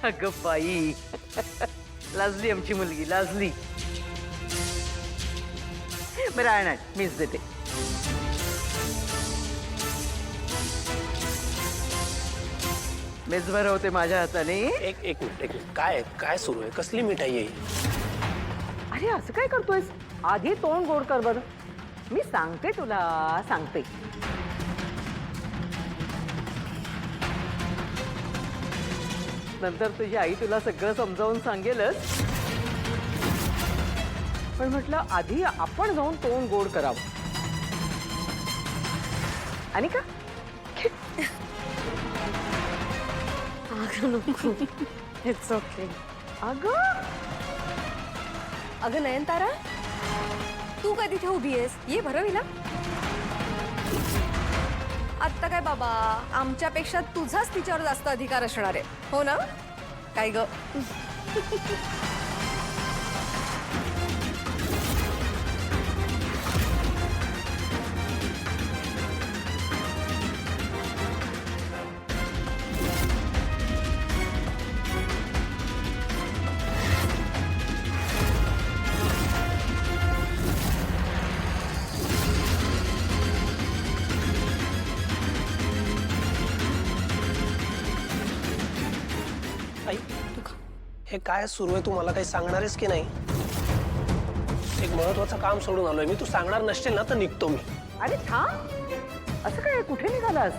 अगं बाई, लाजली आमची मुलगी, लाजली. बरं आण, मीच देते. मेजभर होते माझ्या हाताने. एक मिनिट. काय सुरू आहे? कसली मिठाई आहे ही? अरे असं काय करतोयस? आधी तोंड गोड कर बरं. मी सांगते तुला, सांगते. नंतर तुझी आई तुला सगळं समजावून सांगेलच. पण म्हटलं आधी आपण जाऊन तोंड गोड करावं. आणि का इट्स ओके. अगं अगं नयनतारा, तू कधी इथे उभी आहेस? ये बरं विला. आत्ता काय बाबा, आमच्यापेक्षा तुझाच तिच्यावर जास्त अधिकार असणार आहे, हो ना? काय ग? आई, हे काय सुरू आहे? तू मला काही सांगणार आहेस की नाही? एक महत्वाचं काम सोडून आलोय मी. तू सांगणार नसशील ना तर निघतो मी. अरे थांब, असं काय कुठे निघालास?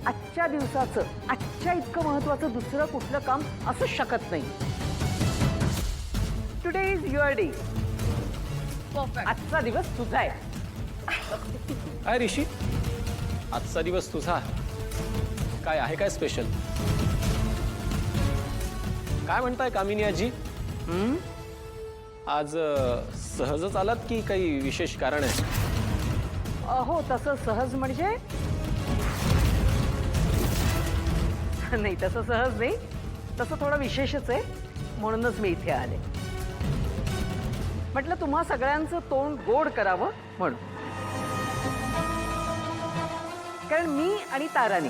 आजच्या दिवसाचं, आजच्या इतकं महत्वाचं दुसरं कुठलं काम असूच शकत नाही. Today is your day. आजचा दिवस तुझा आहे. काय ऋषी, आजचा दिवस तुझा? काय आहे काय स्पेशल? काय म्हणताय कामिनी आजी? आज सहजच आलात की काही विशेष कारण आहे? हो, तसं सहज म्हणजे नाही, तसं सहज नाही, तसं थोडं विशेषच आहे. म्हणूनच मी इथे आले. म्हटलं तुम्हा सगळ्यांचं तोंड गोड करावं म्हणून. कारण मी आणि ताराने,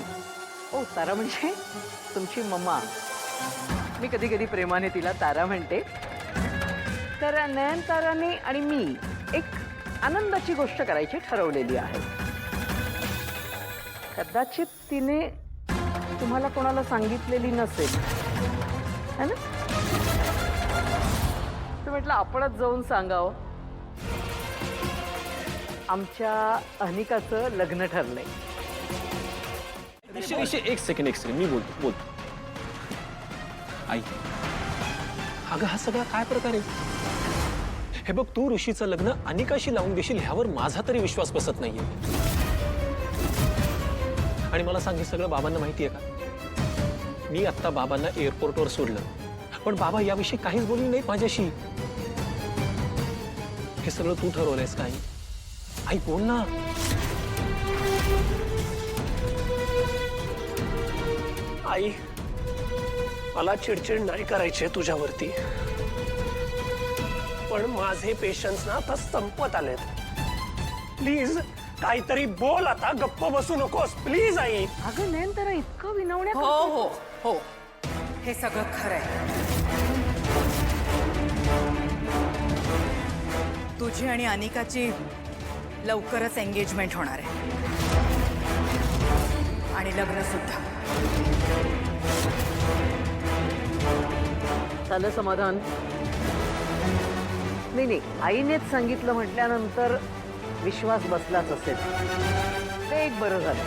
ओ तारा म्हणजे तुमची मम्मा, मी कधी कधी प्रेमाने तिला तारा म्हणते, तर नयनताराने आणि मी एक आनंदाची गोष्ट करायची ठरवलेली आहे. कदाचित तिने तुम्हाला कोणाला सांगितलेली नसेल, है ना? तर म्हटलं आपणच जाऊन सांगावं. आमच्या अनिकाचं लग्न ठरलंय. ऋषी एक सेकंड मी बोलतो. आई, अगं हा सगळा काय प्रकार आहे? हे बघ, तू ऋषीचं लग्न अनिकाशी लावून देशील ह्यावर माझा तरी विश्वास बसत नाहीये. आणि मला सांग, हे सगळं बाबांना माहितीये का? मी आत्ता बाबांना एअरपोर्टवर सोडलं, पण बाबा याविषयी काहीच बोलली नाहीत माझ्याशी. हे सगळं तू ठरवलंयस का आई? आई बोल ना. आई, मला चिडचिड नाही करायची तुझ्यावरती, पण माझे पेशन्स ना आता संपत आलेत. प्लीज काहीतरी बोल आता, गप्प बसू नकोस प्लीज आई. अगं नयनतारा, इतकं विनवण्यात हो हो हो, हे सगळं खरंय. तुझी आणि अनिकाची लवकरच एंगेजमेंट होणार आहे आणि लग्न सुद्धा. झालं समाधान? नाही, आईनेच सांगितलं म्हटल्यानंतर विश्वास बसलाच असेल. ते एक बरं झालं.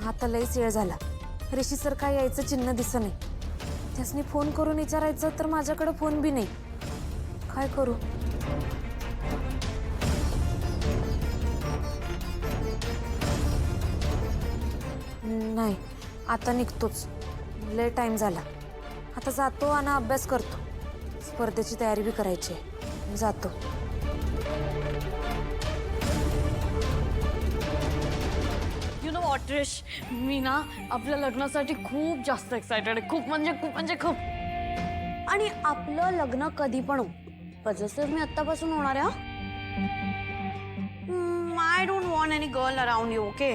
आता लईच वेळ झाला. ऋषी सर काय यायचं चिन्ह दिसत नाही. त्यासनी फोन करून विचारायचं तर माझ्याकडे फोन बी नाही. काय करू? नाही, आता निघतोच. लय टाइम झाला. आता जातो आणि अभ्यास करतो. स्पर्धेची तयारी बी करायची आहे. जातो. वॉटरेश, मी ना आपल्या लग्नासाठी खूप जास्त एक्सायटेड आहे. खूप म्हणजे खूप. आणि आपलं लग्न कधी पण पजसेस मी आत्तापासून होणार आहे. I don't want even any girl around you, okay?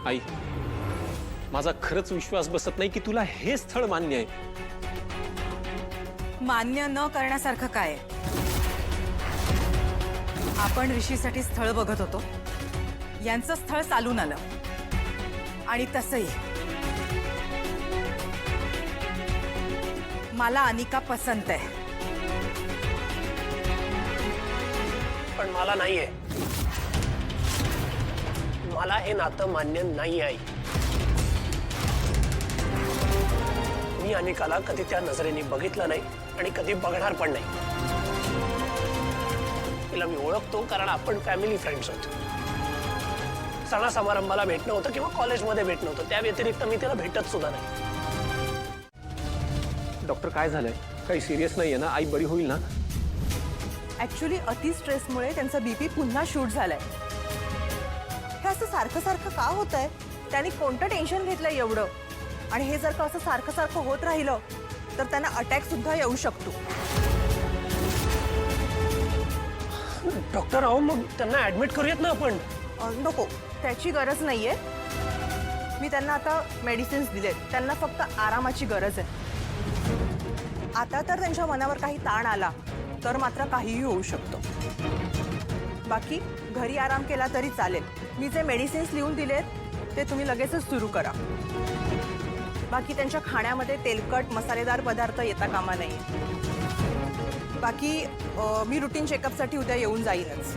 आई, माझा खरंच विश्वास बसत नाही की तुला हे स्थळ मान्य आहे. मान्य न करण्यासारखं काय आहे? आपण ऋषीसाठी स्थळ बघत होतो, यांचं स्थळ चालून आलं. आणि तसंही मला अनिका पसंत आहे. पण मला नाहीये. मला हे नातं मान्य नाही आहे. मी अनिकाला कधी त्या नजरेने बघितलं नाही आणि कधी बघणार पण नाही. तिला मी ओळखतो कारण आपण फॅमिली फ्रेंड्स होतो. सणा समारंभाला भेटणं होतं किंवा कॉलेजमध्ये भेटणं होतं. त्या व्यतिरिक्त मी तिला भेटत सुद्धा नाही. डॉक्टर, काय झालंय? काही सिरियस नाहीये ना? आई बरी होईल ना? ऍक्च्युली अति स्ट्रेसमुळे त्यांचा बीपी पुन्हा शूट झालाय. हे असं सारखं सारखं का होत आहे? त्यांनी कोणतं टेन्शन घेतलंय एवढं? आणि हे जर का असं सारखं सारखं होत राहिलं तर त्यांना अटॅक सुद्धा येऊ शकतो. डॉक्टर, अहो मग त्यांना ऍडमिट करूयात ना आपण? नको, त्याची गरज नाहीये. मी त्यांना आता मेडिसिन्स दिलेत. त्यांना फक्त आरामाची गरज आहे. आता तर त्यांच्या मनावर काही ताण आला तर मात्र काहीही होऊ शकतो. बाकी घरी आराम केला तरी चालेल. मी जे मेडिसिन्स लिहून दिलेत ते तुम्ही लगेचच सुरू करा. बाकी त्यांच्या खाण्यामध्ये तेलकट मसालेदार पदार्थ येता कामा नये. बाकी मी रुटीन चेकअपसाठी उद्या येऊन जाईनच.